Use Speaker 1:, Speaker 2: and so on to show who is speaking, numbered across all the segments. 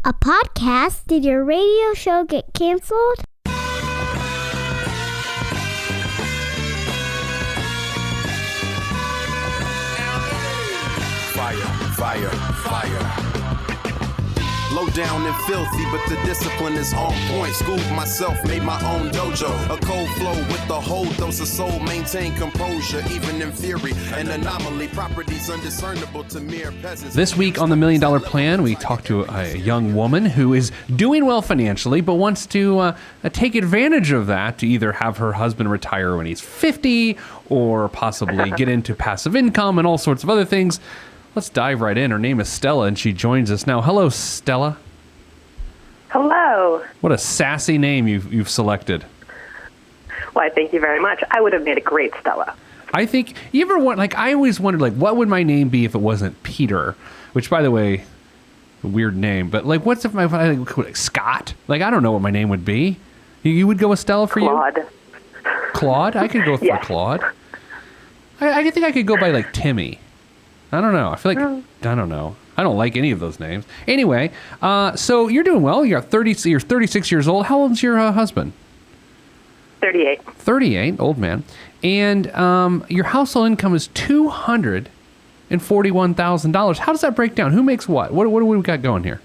Speaker 1: A podcast? Did your radio show get canceled?
Speaker 2: Fire. Low down and filthy, but the discipline is on point. Schooled myself, made my own dojo. A cold flow with the whole dose of soul. Maintain composure, even in theory. An anomaly, properties undiscernible to mere peasants.
Speaker 3: This week on the $1 Million Plan, we talked to a young woman who is doing well financially, but wants to take advantage of that to either have her husband retire when he's 50 or possibly get into passive income and all sorts of other things. Let's dive right in. Her name is Stella, and she joins us now. Hello, Stella.
Speaker 4: Hello.
Speaker 3: What a sassy name you've selected.
Speaker 4: Why, thank you very much. I would have made a great Stella.
Speaker 3: I think, you ever want, I always wondered, what would my name be if it wasn't Peter? Which, by the way, a weird name. But, what's if Scott? I don't know what my name would be. You would go with Stella for
Speaker 4: Claude.
Speaker 3: you? Claude? I could go for Claude. I think I could go by, Timmy. I don't know. I feel like, I don't know. I don't like any of those names. Anyway, so you're doing well. You're 36 years old. How old is your husband?
Speaker 4: 38.
Speaker 3: 38, old man. And your household income is $241,000. How does that break down? Who makes what? What do we got going here?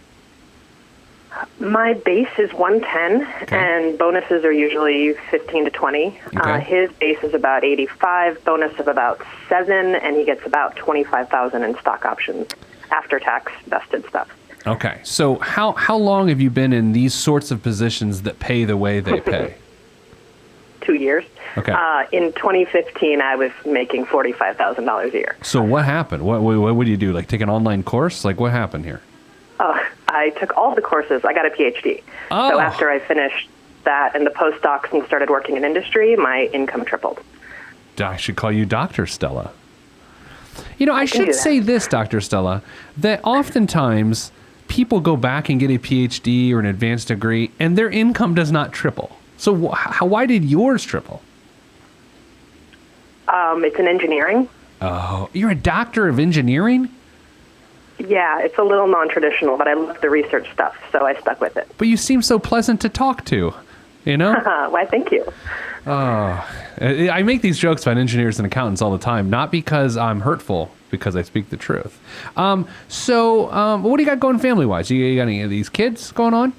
Speaker 4: My base is 110, and bonuses are usually 15 to 20.
Speaker 3: Okay.
Speaker 4: His base is about 85, bonus of about 7, and he gets about 25,000 in stock options after tax vested stuff.
Speaker 3: Okay. So how long have you been in these sorts of positions that pay the way they pay?
Speaker 4: 2 years.
Speaker 3: Okay.
Speaker 4: In 2015, I was making $45,000 a year.
Speaker 3: So what happened? What would you do? Take an online course? What happened here?
Speaker 4: I took all the courses. I got a PhD.
Speaker 3: Oh.
Speaker 4: So after I finished that and the postdocs and started working in industry, my income tripled.
Speaker 3: I should call you Dr. Stella. I should say this, Dr. Stella, that oftentimes people go back and get a PhD or an advanced degree, and their income does not triple. So why did yours triple?
Speaker 4: It's in engineering.
Speaker 3: Oh, you're a doctor of engineering?
Speaker 4: Yeah, it's a little non-traditional, but I love the research stuff, so I stuck with it.
Speaker 3: But you seem so pleasant to talk to,
Speaker 4: Why, thank you.
Speaker 3: I make these jokes about engineers and accountants all the time, not because I'm hurtful, because I speak the truth. So what do you got going family-wise? You got any of these kids going on?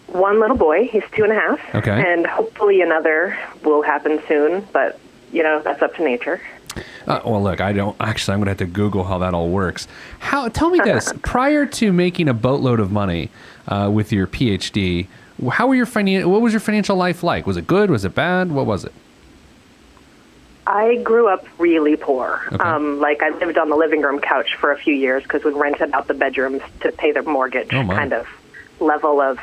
Speaker 4: One little boy, he's 2.5.
Speaker 3: Okay.
Speaker 4: And hopefully another will happen soon, but, that's up to nature.
Speaker 3: Well, look, I'm going to have to Google how that all works. Tell me this, prior to making a boatload of money with your PhD, what was your financial life like? Was it good? Was it bad? What was it?
Speaker 4: I grew up really poor.
Speaker 3: Okay.
Speaker 4: I lived on the living room couch for a few years because we rented out the bedrooms to pay the mortgage kind of level of,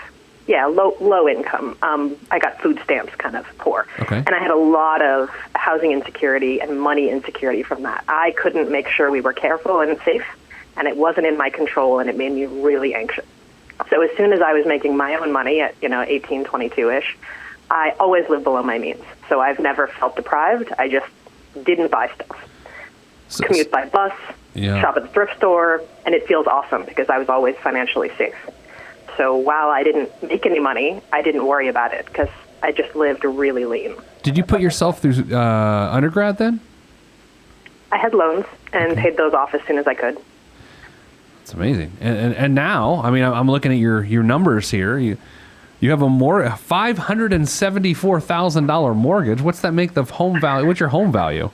Speaker 4: low income. I got food stamps kind of poor.
Speaker 3: Okay.
Speaker 4: And I had a lot of housing insecurity and money insecurity from that. I couldn't make sure we were careful and safe, and it wasn't in my control, and it made me really anxious. So as soon as I was making my own money at, 18, 22-ish, I always lived below my means. So I've never felt deprived. I just didn't buy stuff. Commute by bus, shop at the thrift store, and it feels awesome because I was always financially safe. So while I didn't make any money, I didn't worry about it because I just lived really lean.
Speaker 3: Did you put yourself through undergrad then? I
Speaker 4: had loans and paid those off as soon as I could.
Speaker 3: It's amazing. And now, I'm looking at your numbers here. You have a $574,000 mortgage. What's that make the home value? What's your home value?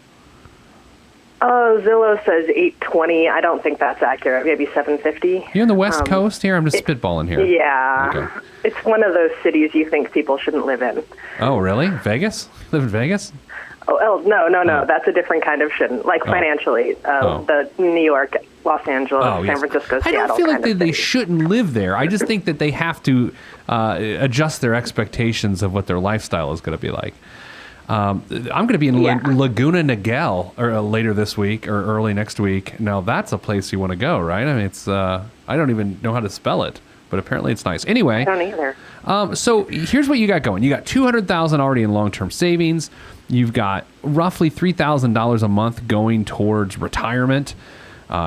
Speaker 4: Zillow says 820. I don't think that's accurate. Maybe 750.
Speaker 3: You're on the West Coast here? I'm just spitballing here.
Speaker 4: Yeah.
Speaker 3: Okay.
Speaker 4: It's one of those cities you think people shouldn't live in.
Speaker 3: Oh, really? Vegas? Live in Vegas?
Speaker 4: Oh, no. That's a different kind of shouldn't. Financially, the New York, Los Angeles, San Francisco, Seattle.
Speaker 3: I don't feel like they
Speaker 4: city.
Speaker 3: shouldn't live there. I just think that they have to adjust their expectations of what their lifestyle is going to be like. I'm going to be in Laguna Niguel later this week or early next week. Now, that's a place you want to go, right? It's I don't even know how to spell it, but apparently it's nice. Anyway.
Speaker 4: I don't either.
Speaker 3: So here's what you got going. You got $200,000 already in long-term savings. You've got roughly $3,000 a month going towards retirement.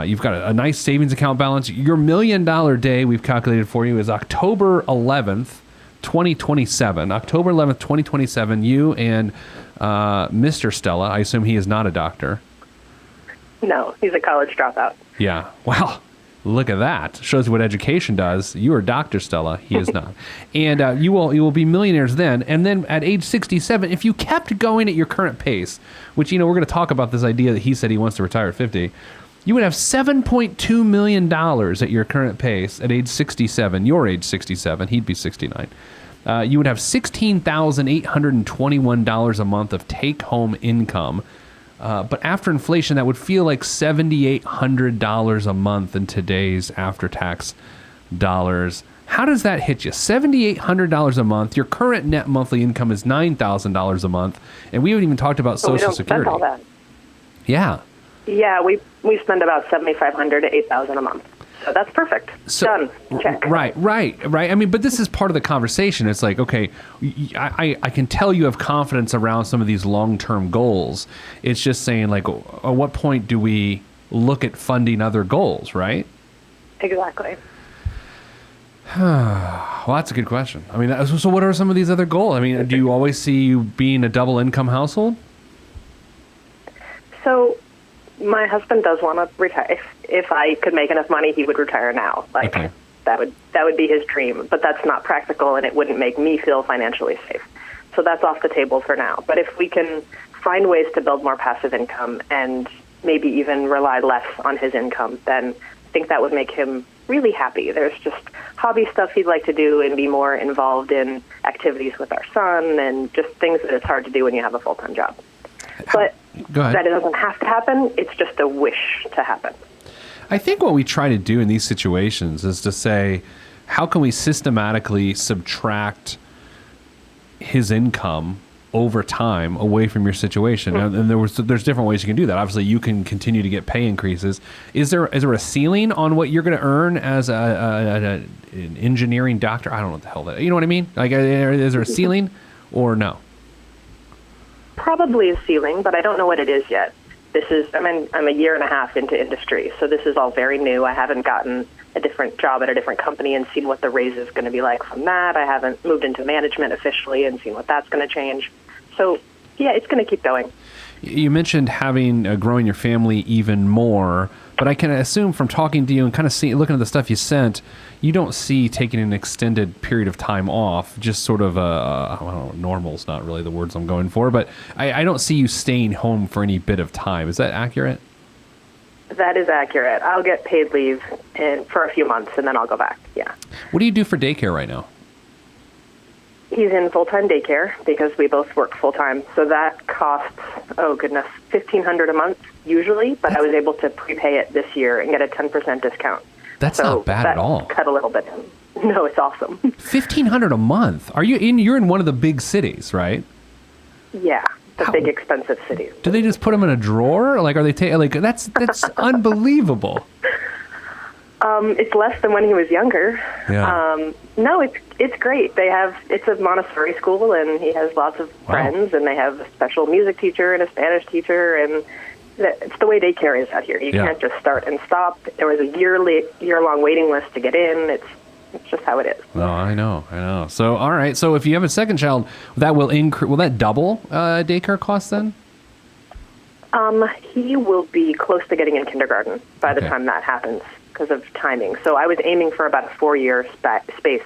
Speaker 3: You've got a nice savings account balance. Your $1 million day we've calculated for you is October 11th, 2027. October 11th, 2027, you and Mr. Stella, I assume he is not a doctor.
Speaker 4: No, he's a college dropout.
Speaker 3: Yeah. Wow. Look at that. Shows you what education does. You are Dr. Stella. He is not. And you will be millionaires then. And then at age 67, if you kept going at your current pace, which, we're going to talk about this idea that he said he wants to retire at 50, you would have $7.2 million at your current pace at age 67. Your age 67. He'd be 69. You would have $16,821 a month of take-home income. But after inflation, that would feel like $7,800 a month in today's after-tax dollars. How does that hit you? $7,800 a month. Your current net monthly income is $9,000 a month, and we haven't even talked about Social Security.
Speaker 4: We don't spend all that.
Speaker 3: Yeah.
Speaker 4: Yeah, we spend about $7,500 to $8,000 a month. So that's perfect. Done. Check.
Speaker 3: Right. I mean, but this is part of the conversation. It's like, okay, I can tell you have confidence around some of these long-term goals. It's just saying, like, at what point do we look at funding other goals, right?
Speaker 4: Exactly.
Speaker 3: Well, that's a good question. I mean, so what are some of these other goals? I mean, do you always see you being a double-income household?
Speaker 4: So my husband does want to retire. If I could make enough money, he would retire now.
Speaker 3: Okay.
Speaker 4: That would be his dream, but that's not practical, and it wouldn't make me feel financially safe. So that's off the table for now. But if we can find ways to build more passive income and maybe even rely less on his income, then I think that would make him really happy. There's just hobby stuff he'd like to do and be more involved in activities with our son and just things that it's hard to do when you have a full-time job. But that it doesn't have to happen. It's just a wish to happen.
Speaker 3: I think what we try to do in these situations is to say, how can we systematically subtract his income over time away from your situation? Mm-hmm. And there's different ways you can do that. Obviously, you can continue to get pay increases. Is there a ceiling on what you're going to earn as an engineering doctor? I don't know what the hell that. You know what I mean? Like, is there a ceiling or no?
Speaker 4: Probably a ceiling, but I don't know what it is yet. I'm a year and a half into industry, so this is all very new. I haven't gotten a different job at a different company and seen what the raise is going to be like from that. I haven't moved into management officially and seen what that's going to change. So, yeah, it's going to keep going.
Speaker 3: You mentioned having growing your family even more, but I can assume from talking to you and kind of looking at the stuff you sent, you don't see taking an extended period of time off, just sort of I don't know, normal's not really the words I'm going for, but I don't see you staying home for any bit of time. Is that accurate?
Speaker 4: That is accurate. I'll get paid leave for a few months, and then I'll go back, yeah.
Speaker 3: What do you do for daycare right now?
Speaker 4: He's in full-time daycare because we both work full-time. So that costs, $1,500 a month usually, but I was able to prepay it this year and get a 10% discount.
Speaker 3: That's not bad at all.
Speaker 4: Cut a little bit in. No, it's awesome.
Speaker 3: $1,500 a month. You're in one of the big cities, right?
Speaker 4: Yeah, big expensive cities.
Speaker 3: Do they just put them in a drawer? Like, are they that's unbelievable.
Speaker 4: It's less than when he was younger.
Speaker 3: Yeah.
Speaker 4: No, it's great. It's a Montessori school, and he has lots of friends, and they have a special music teacher and a Spanish teacher, and it's the way daycare is out here. You can't just start and stop. There was a year-long waiting list to get in. It's just how it is.
Speaker 3: No, I know. So, all right. So, if you have a second child, that will increase. Will that double daycare costs then?
Speaker 4: He will be close to getting in kindergarten by the time that happens because of timing. So I was aiming for about a 4-year space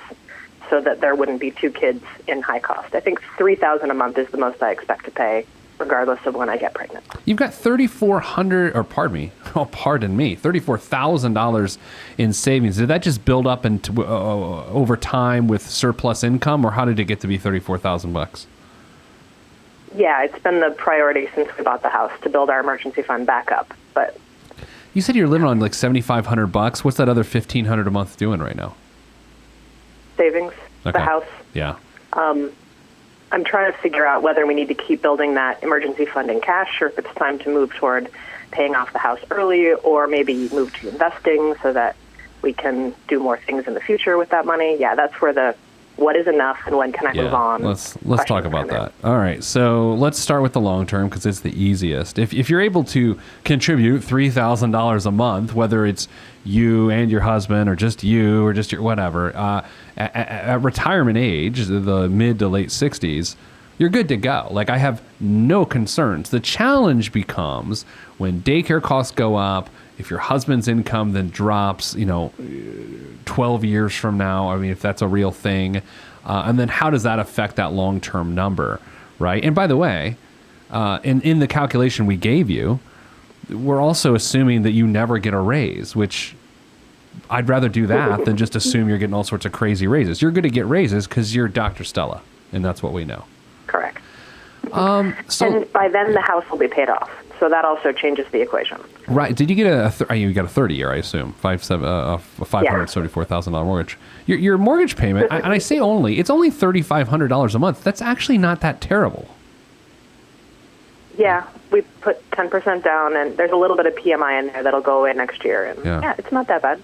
Speaker 4: so that there wouldn't be 2 kids in high cost. I think $3,000 a month is the most I expect to pay, regardless of when I get pregnant.
Speaker 3: You've got $34,000 in savings. Did that just build up into over time with surplus income, or how did it get to be $34,000?
Speaker 4: Yeah, it's been the priority since we bought the house to build our emergency fund back up. But
Speaker 3: you said you're living on like $7,500. What's that other $1,500 a month doing right now?
Speaker 4: Savings, the house.
Speaker 3: Yeah.
Speaker 4: I'm trying to figure out whether we need to keep building that emergency fund in cash, or if it's time to move toward paying off the house early, or maybe move to investing so that we can do more things in the future with that money. Yeah, that's where the what is enough and when can I move on?
Speaker 3: Let's talk about that. All right, so let's start with the long term because it's the easiest. If you're able to contribute $3,000 a month, whether it's you and your husband or just you or just your whatever, at retirement age, the mid to late 60s, you're good to go. Like, I have no concerns. The challenge becomes when daycare costs go up, if your husband's income then drops, 12 years from now, I mean, if that's a real thing, and then how does that affect that long-term number, right? And by the way, in the calculation we gave you, we're also assuming that you never get a raise, which I'd rather do that than just assume you're getting all sorts of crazy raises. You're going to get raises because you're Dr. Stella, and that's what we know.
Speaker 4: Correct.
Speaker 3: So,
Speaker 4: and by then the house will be paid off. So that also changes the equation.
Speaker 3: Right. Did you get you got a 30-year, I assume, a $574,000 mortgage. Your mortgage payment, and I say it's only $3,500 a month. That's actually not that terrible.
Speaker 4: Yeah, we put 10% down, and there's a little bit of PMI in there that'll go away next year. And yeah, it's not that bad.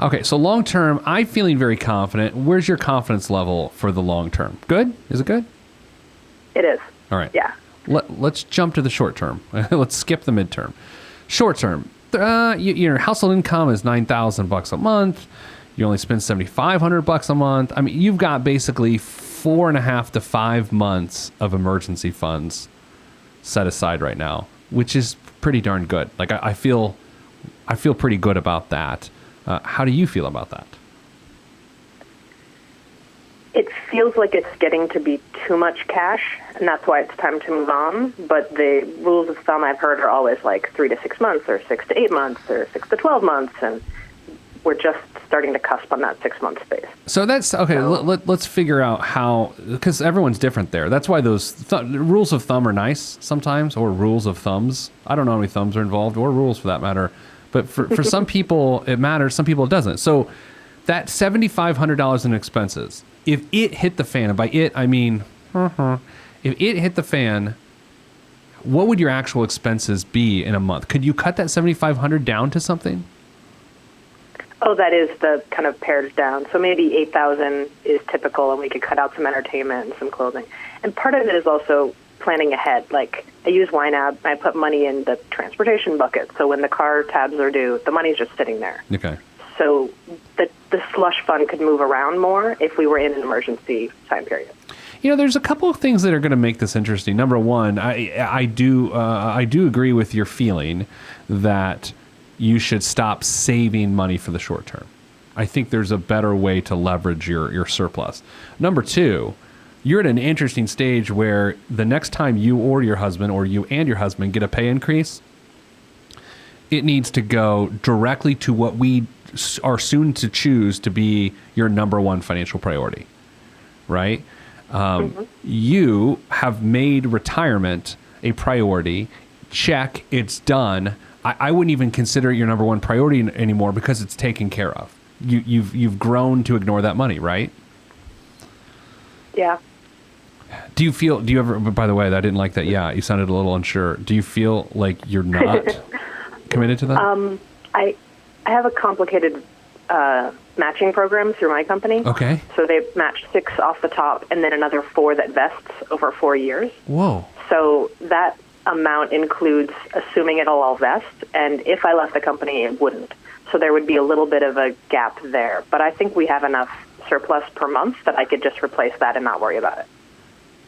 Speaker 3: Okay, so long term, I'm feeling very confident. Where's your confidence level for the long term? Good? Is it good?
Speaker 4: It is.
Speaker 3: All right.
Speaker 4: Yeah.
Speaker 3: Let's jump to the short term. Let's skip the midterm. Short term, your household income is $9,000 a month. You only spend $7,500 a month. I mean, you've got basically 4.5 to 5 months of emergency funds set aside right now, which is pretty darn good. Like, I feel pretty good about that. How do you feel about that?
Speaker 4: It feels like it's getting to be too much cash, and that's why it's time to move on. But the rules of thumb I've heard are always like 3 to 6 months, or 6 to 8 months, or 6 to 12 months, and we're just starting to cusp on that 6-month space.
Speaker 3: So that's okay. Let's figure out how, because everyone's different there. That's why those rules of thumb are nice sometimes, or rules of thumbs. I don't know how many thumbs are involved, or rules for that matter. But for some people it matters, some people it doesn't. So that $7,500 in expenses, if it hit the fan, and by it I mean, if it hit the fan, what would your actual expenses be in a month? Could you cut that $7,500 down to something?
Speaker 4: Oh, that is the kind of pared down. So maybe $8,000 is typical, and we could cut out some entertainment and some clothing. And part of it is also planning ahead. Like, I use YNAB, I put money in the transportation bucket. So when the car tabs are due, the money's just sitting there.
Speaker 3: Okay.
Speaker 4: So the slush fund could move around more if we were in an emergency time period.
Speaker 3: There's a couple of things that are going to make this interesting. Number one, I do agree with your feeling that you should stop saving money for the short term. I think there's a better way to leverage your surplus. Number two, you're at an interesting stage where the next time you or your husband, or you and your husband, get a pay increase, it needs to go directly to what we are soon to choose to be your number one financial priority, right? You have made retirement a priority. Check, it's done. I wouldn't even consider it your number one priority anymore because it's taken care of. You've grown to ignore that money, right?
Speaker 4: Yeah.
Speaker 3: Do you ever, by the way, I didn't like that. Yeah, you sounded a little unsure. Do you feel like you're not committed to that?
Speaker 4: I have a complicated matching program through my company.
Speaker 3: Okay.
Speaker 4: So they match 6 off the top and then another 4 that vests over 4 years.
Speaker 3: Whoa.
Speaker 4: So that amount includes assuming it'll all vest, and if I left the company, it wouldn't. So there would be a little bit of a gap there. But I think we have enough surplus per month that I could just replace that and not worry about it.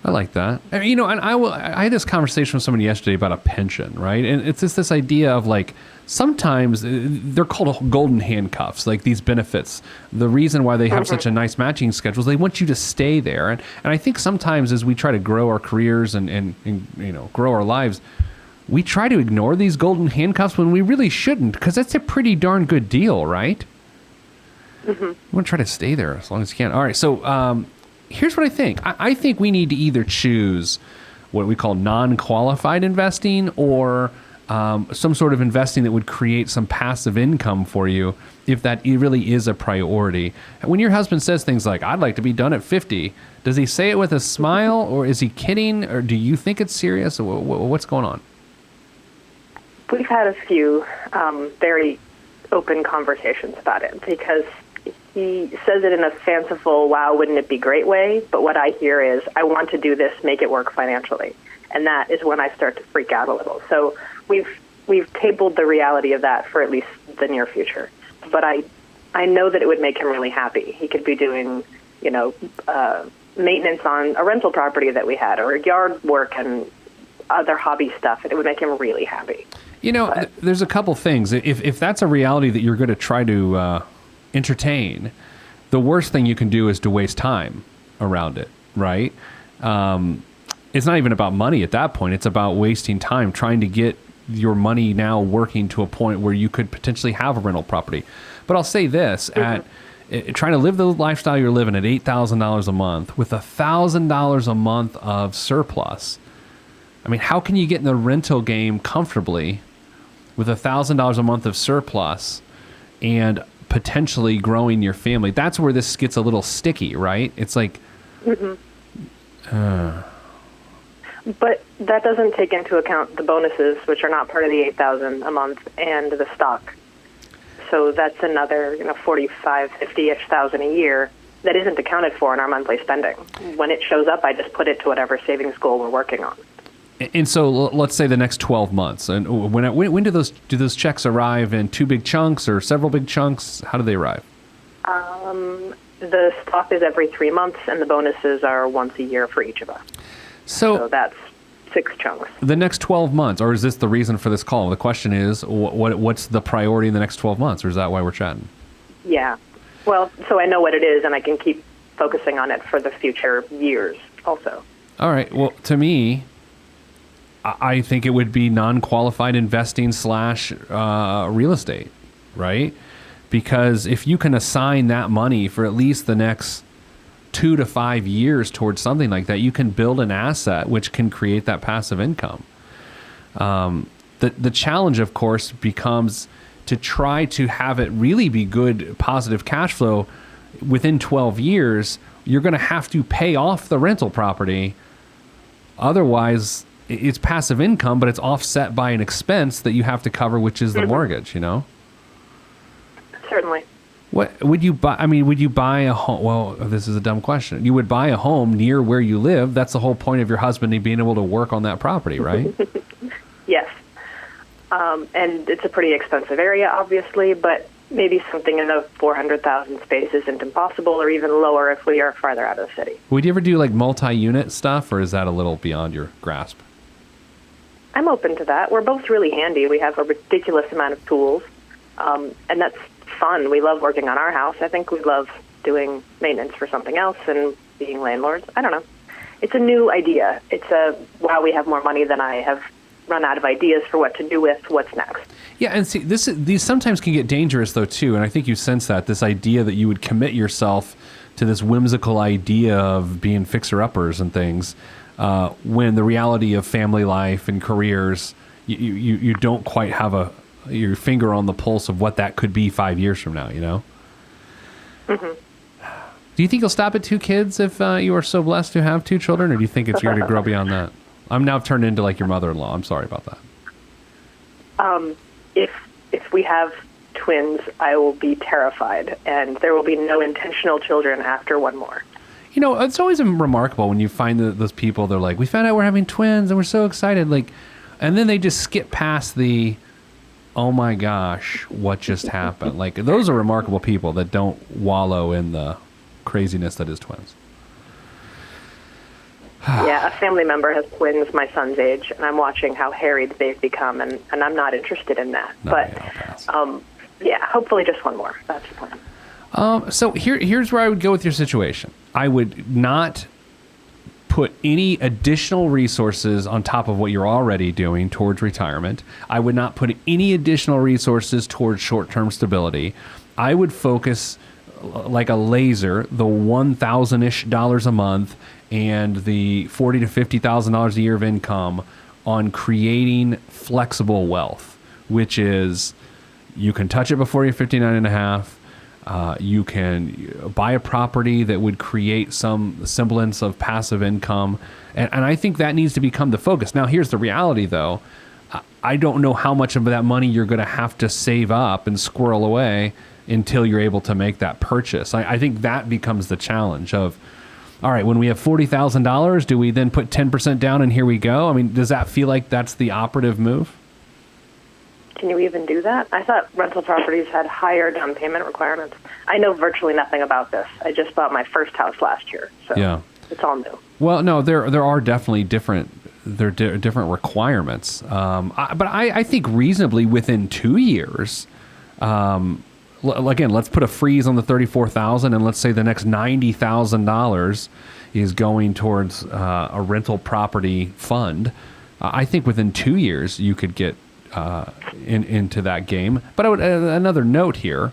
Speaker 3: I like that. And I had this conversation with somebody yesterday about a pension, right? And it's just this idea of, like, sometimes they're called golden handcuffs, like these benefits. The reason why they have such a nice matching schedule is they want you to stay there. And I think sometimes as we try to grow our careers and grow our lives, we try to ignore these golden handcuffs when we really shouldn't, because that's a pretty darn good deal, right? Mm-hmm. You want to try to stay there as long as you can. All right, so here's what I think. I think we need to either choose what we call non-qualified investing, or some sort of investing that would create some passive income for you if that really is a priority. When your husband says things like, I'd like to be done at 50, does he say it with a smile, or is he kidding, or do you think it's serious? What's going on? We've
Speaker 4: had a few very open conversations about it, because He says it in a fanciful, wow, wouldn't it be great way? But what I hear is, I want to do this, make it work financially. And that is when I start to freak out a little. So we've tabled the reality of that for at least the near future. But I know that it would make him really happy. He could be doing, maintenance on a rental property that we had, or yard work and other hobby stuff, and it would make him really happy.
Speaker 3: There's a couple things. If that's a reality that you're going to try to entertain, the worst thing you can do is to waste time around it, right? It's not even about money at that point. It's about wasting time trying to get your money now working to a point where you could potentially have a rental property. But I'll say this, trying to live the lifestyle you're living at $8,000 a month with $1,000 a month of surplus. I mean, how can you get in the rental game comfortably with $1,000 a month of surplus and potentially growing your family? That's where this gets a little sticky, right? It's like,
Speaker 4: But that doesn't take into account the bonuses, which are not part of the $8,000 a month, and the stock. So that's another, 45, 50-ish thousand a year that isn't accounted for in our monthly spending. When it shows up, I just put it to whatever savings goal we're working on.
Speaker 3: And so let's say the next 12 months. And when do those checks arrive in two big chunks or several big chunks? How do they arrive?
Speaker 4: The stock is every 3 months, and the bonuses are once a year for each of us. So that's 6 chunks.
Speaker 3: The next 12 months, or is this the reason for this call? The question is, what's the priority in the next 12 months, or is that why we're chatting?
Speaker 4: Yeah. Well, so I know what it is, and I can keep focusing on it for the future years also. All
Speaker 3: right. Well, to me, I think it would be non-qualified investing / real estate, right? Because if you can assign that money for at least the next 2 to 5 years towards something like that, you can build an asset which can create that passive income. The challenge, of course, becomes to try to have it really be good, positive cash flow within 12 years. You're going to have to pay off the rental property. Otherwise, it's passive income, but it's offset by an expense that you have to cover, which is the mortgage,
Speaker 4: Certainly.
Speaker 3: What would you buy? I mean, would you buy a home? Well, this is a dumb question. You would buy a home near where you live. That's the whole point of your husband being able to work on that property, right?
Speaker 4: Yes. And it's a pretty expensive area, obviously, but maybe something in the 400,000 space isn't impossible, or even lower if we are farther out of the city. Would
Speaker 3: you ever do like multi-unit stuff, or is that a little beyond your grasp?
Speaker 4: I'm open to that. We're both really handy. We have a ridiculous amount of tools, and that's fun. We love working on our house. I think we love doing maintenance for something else and being landlords. I don't know. It's a new idea. It's wow, we have more money than I have run out of ideas for what to do with. What's next?
Speaker 3: Yeah, and see, these sometimes can get dangerous, though, too, and I think you sense that, this idea that you would commit yourself to this whimsical idea of being fixer-uppers and things, when the reality of family life and careers, you don't quite have your finger on the pulse of what that could be 5 years from now,
Speaker 4: Mm-hmm.
Speaker 3: Do you think you'll stop at 2 kids if you are so blessed to have 2 children, or do you think it's going to grow beyond that? I'm now turned into like your mother-in-law. I'm sorry about that.
Speaker 4: If we have twins, I will be terrified, and there will be no intentional children after one more.
Speaker 3: It's always remarkable when you find those people, they're like, we found out we're having twins and we're so excited. And then they just skip past the, oh my gosh, what just happened? Those are remarkable people that don't wallow in the craziness that is twins.
Speaker 4: Yeah, a family member has twins my son's age, and I'm watching how harried they've become, and I'm not interested in that.
Speaker 3: No,
Speaker 4: but,
Speaker 3: yeah,
Speaker 4: hopefully just one more. That's the plan.
Speaker 3: So here's where I would go with your situation. I would not put any additional resources on top of what you're already doing towards retirement. I would not put any additional resources towards short-term stability. I would focus like a laser, the $1,000-ish a month and the $40,000 to $50,000 a year of income on creating flexible wealth, which is you can touch it before you're 59 and a half. You can buy a property that would create some semblance of passive income. And I think that needs to become the focus. Now, here's the reality, though. I don't know how much of that money you're going to have to save up and squirrel away until you're able to make that purchase. I think that becomes the challenge of, all right, when we have $40,000, do we then put 10% down and here we go? I mean, does that feel like that's the operative move?
Speaker 4: Can you even do that? I thought rental properties had higher down payment requirements. I know virtually nothing about this. I just bought my first house last year, so
Speaker 3: yeah.
Speaker 4: It's all new.
Speaker 3: Well, no, there are definitely different requirements. But I think reasonably within 2 years. Again, let's put a freeze on the $34,000, and let's say the next $90,000 is going towards a rental property fund. I think within 2 years you could get into that game. But I would another note here.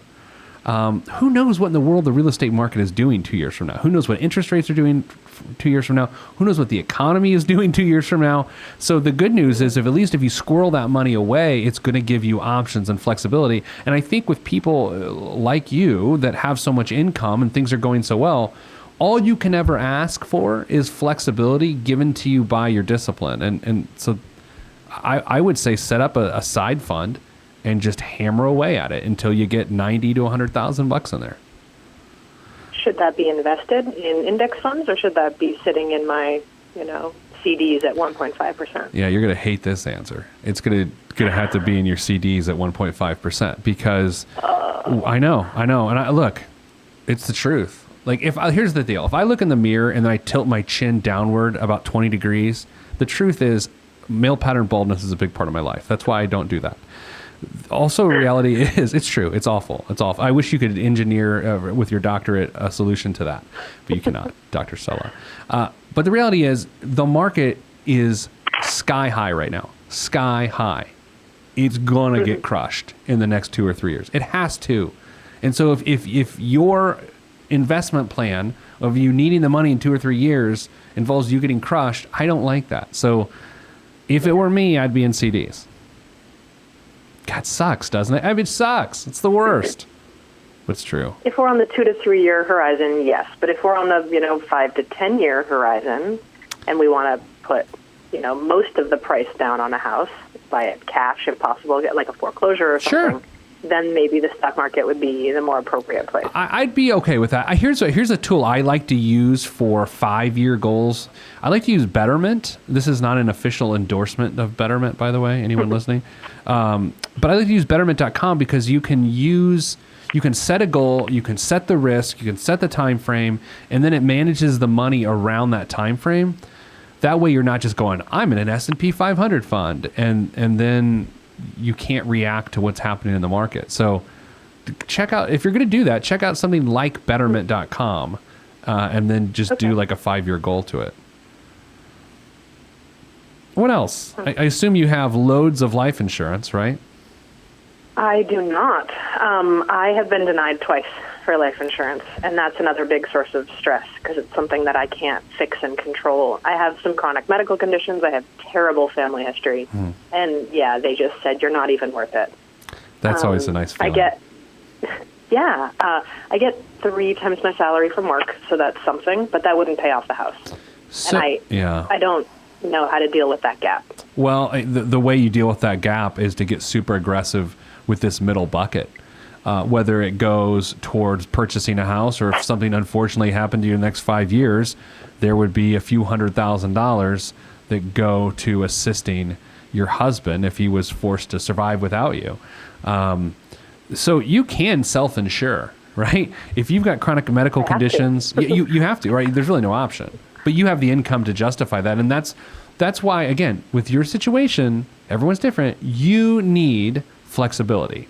Speaker 3: Who knows what in the world the real estate market is doing 2 years from now? Who knows what interest rates are doing 2 years from now? Who knows what the economy is doing 2 years from now? So the good news is, if at least if you squirrel that money away, it's going to give you options and flexibility. And I think with people like you that have so much income and things are going so well, all you can ever ask for is flexibility given to you by your discipline. And so I would say set up a side fund and just hammer away at it until you get 90 to 100,000 bucks in there.
Speaker 4: Should that be invested in index funds, or should that be sitting in my, CDs at 1.5%?
Speaker 3: Yeah, you're going to hate this answer. It's going to have to be in your CDs at 1.5% because I know. And look, it's the truth. Like here's the deal. If I look in the mirror and then I tilt my chin downward about 20 degrees, the truth is male pattern baldness is a big part of my life. That's why I don't do that. Also, reality is, it's true. It's awful. It's awful. I wish you could engineer with your doctorate a solution to that, but you cannot, Dr. Stella. But the reality is, the market is sky high right now. Sky high. It's gonna get crushed in the next 2 or 3 years. It has to. And so, if your investment plan of you needing the money in 2 or 3 years involves you getting crushed, I don't like that. So, if it were me, I'd be in CDs. God, it sucks, doesn't it? I mean, it sucks. It's the worst. But it's true.
Speaker 4: If we're on the 2 to 3 year horizon, yes. But if we're on the 5 to 10 year horizon, and we want to put most of the price down on a house, buy it cash if possible, get like a foreclosure or something, then maybe the stock market would be the more appropriate place.
Speaker 3: I'd be okay with that. Here's a tool I like to use for 5-year goals. I like to use Betterment. This is not an official endorsement of Betterment, by the way, anyone listening. But I like to use Betterment.com because you can set a goal, you can set the risk, you can set the time frame, and then it manages the money around that time frame. That way you're not just going, I'm in an S&P 500 fund, and then you can't react to what's happening in the market. So check out, if you're going to do that, check out something like Betterment.com and then just do like a 5-year goal to it. What else? I assume you have loads of life insurance, right?
Speaker 4: I do not. I have been denied twice for life insurance, and that's another big source of stress because it's something that I can't fix and control. I have some chronic medical conditions. I have terrible family history. And, yeah, they just said, you're not even worth it.
Speaker 3: That's always a nice feeling.
Speaker 4: I get 3 times my salary from work, so that's something, but that wouldn't pay off the house.
Speaker 3: So,
Speaker 4: and I don't know how to deal with that gap.
Speaker 3: Well, the way you deal with that gap is to get super aggressive with this middle bucket. Whether it goes towards purchasing a house or if something unfortunately happened to you in the next 5 years, there would be a few $100,000 that go to assisting your husband if he was forced to survive without you. So you can self-insure, right? If you've got chronic medical conditions, you have to, right? There's really no option. But you have the income to justify that. And that's why, again, with your situation, everyone's different. You need flexibility.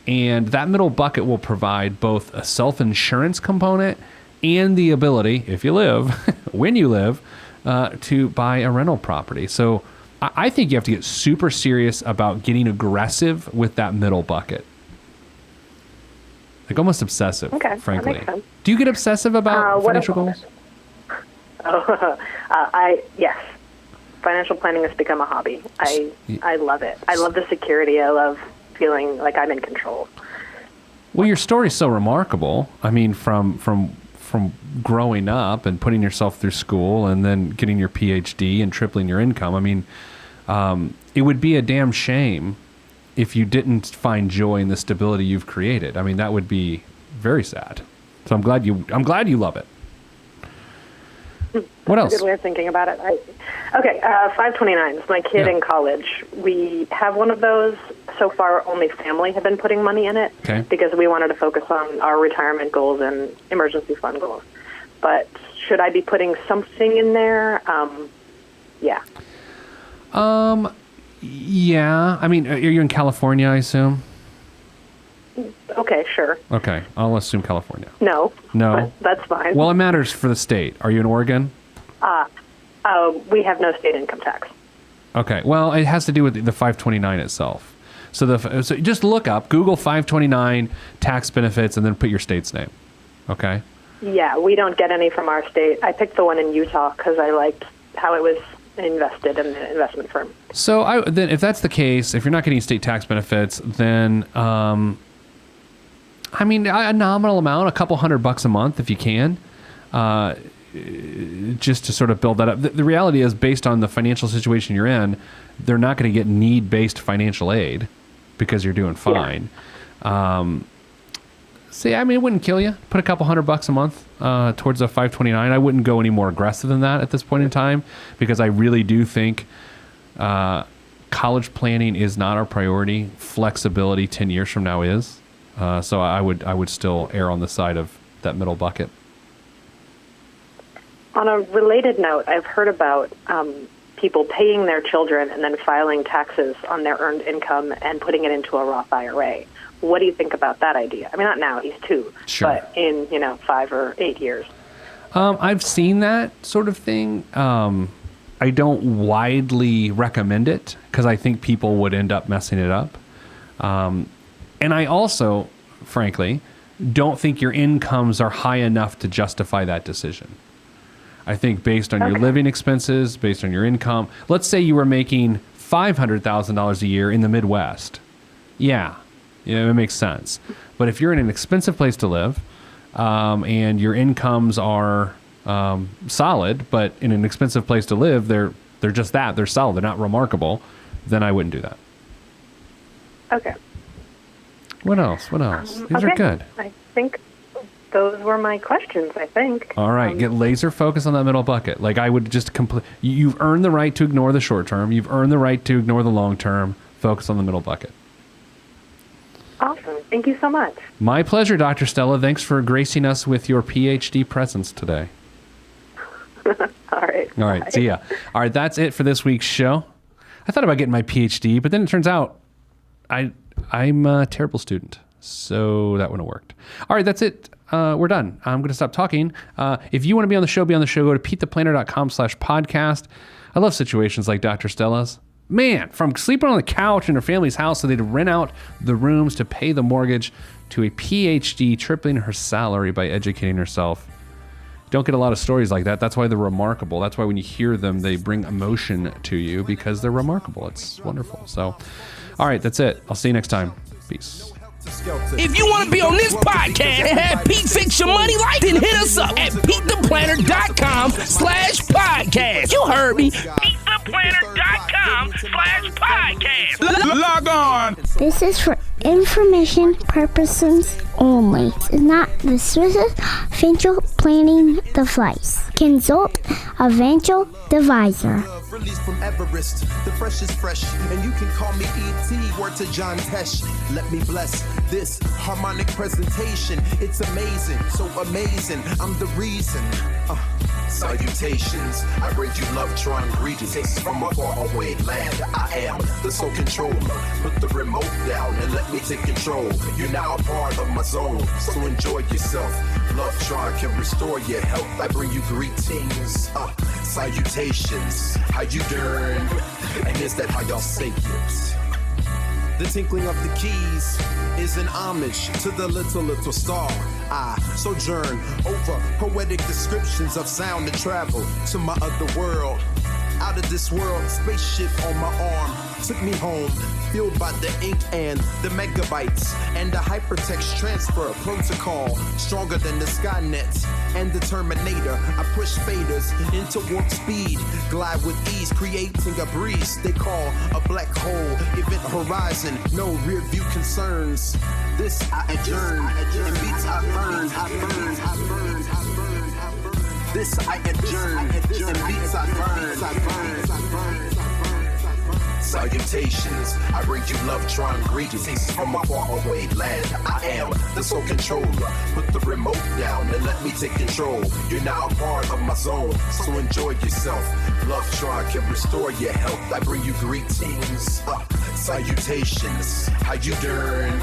Speaker 3: And that middle bucket will provide both a self-insurance component and the ability, if you live, when you live, to buy a rental property. So I think you have to get super serious about getting aggressive with that middle bucket. Like almost obsessive, frankly.
Speaker 4: That makes sense.
Speaker 3: Do you get obsessive about financial goals?
Speaker 4: Yes. Financial planning has become a hobby. I love it. I love the security. I love feeling like I'm in control.
Speaker 3: Well, your story's so remarkable. I mean, from growing up and putting yourself through school and then getting your PhD and tripling your income. I mean, it would be a damn shame if you didn't find joy in the stability you've created. I mean, that would be very sad. So I'm glad you love it. What else?
Speaker 4: That's a good way of thinking about it. 529s. My kid in college. We have one of those. So far, only family have been putting money in it because we wanted to focus on our retirement goals and emergency fund goals. But should I be putting something in there? Yeah.
Speaker 3: Yeah. I mean, are you in California, I assume?
Speaker 4: Okay, sure.
Speaker 3: Okay, I'll assume California.
Speaker 4: No.
Speaker 3: No?
Speaker 4: That's fine.
Speaker 3: Well, it matters for the state. Are you in Oregon?
Speaker 4: We have no state income tax.
Speaker 3: Okay, well, it has to do with the 529 itself. So just look up, Google 529 tax benefits, and then put your state's name. Okay?
Speaker 4: Yeah, we don't get any from our state. I picked the one in Utah because I liked how it was invested in the investment firm.
Speaker 3: So then if that's the case, if you're not getting state tax benefits, then I mean, a nominal amount, a couple $100 a month if you can, just to sort of build that up. The reality is, based on the financial situation you're in, they're not going to get need-based financial aid because you're doing fine. Yeah. See, I mean, it wouldn't kill you. Put a couple $100 a month towards a 529. I wouldn't go any more aggressive than that at this point in time because I really do think college planning is not our priority. Flexibility 10 years from now is. So I would still err on the side of that middle bucket.
Speaker 4: On a related note, I've heard about people paying their children and then filing taxes on their earned income and putting it into a Roth IRA. What do you think about that idea? I mean, not now, he's 2, but in 5 or 8 years.
Speaker 3: I've seen that sort of thing. I don't widely recommend it because I think people would end up messing it up. And I also, frankly, don't think your incomes are high enough to justify that decision. I think based on your living expenses, based on your income, let's say you were making $500,000 a year in the Midwest. Yeah, it makes sense. But if you're in an expensive place to live and your incomes are solid, but in an expensive place to live, they're just that. They're solid. They're not remarkable. Then I wouldn't do that.
Speaker 4: Okay.
Speaker 3: What else? These are good.
Speaker 4: I think those were my questions, I think.
Speaker 3: All right. Get laser focused on that middle bucket. Like I would just you've earned the right to ignore the short term. You've earned the right to ignore the long term. Focus on the middle bucket.
Speaker 4: Awesome. Thank you so much.
Speaker 3: My pleasure, Dr. Stella. Thanks for gracing us with your PhD presence today.
Speaker 4: All right.
Speaker 3: All right.
Speaker 4: Bye.
Speaker 3: See ya. All right. That's it for this week's show. I thought about getting my PhD, but then it turns out I'm a terrible student, so that wouldn't have worked. All right, that's it. We're done. I'm going to stop talking. If you want to be on the show, go to PeteThePlanner.com/podcast. I love situations like Dr. Stella's. Man, from sleeping on the couch in her family's house so they'd rent out the rooms to pay the mortgage to a PhD tripling her salary by educating herself. Don't get a lot of stories like that. That's why they're remarkable. That's why when you hear them, they bring emotion to you because they're remarkable. It's wonderful. So, all right, that's it. I'll see you next time. Peace.
Speaker 5: If you want to be on this podcast and have Pete fix your money life, then hit us up at PeteThePlanner.com/podcast. You heard me. PeteThePlanner.com/podcast. Log on.
Speaker 1: This is for information purposes only. It's not the Swiss financial planning device. Consult a financial advisor.
Speaker 2: Released from Everest, the fresh is fresh, and you can call me E.T. Word to John Tesh. Let me bless this harmonic presentation. It's amazing, so amazing. I'm the reason. Salutations, I bring you love, drawing greetings from a faraway land. I am the sole controller. Put the remote down and let me take control. You're now a part of my zone, so enjoy yourself. Love Tron can restore your health. I bring you greetings, salutations. How you doing? And is that how y'all say it? The tinkling of the keys is an homage to the little star. I sojourn over poetic descriptions of sound and travel to my other world. out of this world. Spaceship on my arm took me home, fueled by the ink and the megabytes and the hypertext transfer protocol, stronger than the Skynet and the Terminator. I push faders into warp speed, glide with ease, creating a breeze they call a black hole. Event horizon, no rear view concerns. This I adjourn, and beats I burn, I burn, I burn, I burn, I burn. This I adjourn, and beats I burn, I burn, I burn. Salutations, I bring you love-tron greetings from a faraway land. I am the sole controller. Put the remote down and let me take control. You're now a part of my zone, so enjoy yourself. Love-tron can restore your health. I bring you greetings, salutations. How you doing?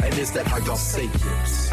Speaker 2: And is that how y'all say it?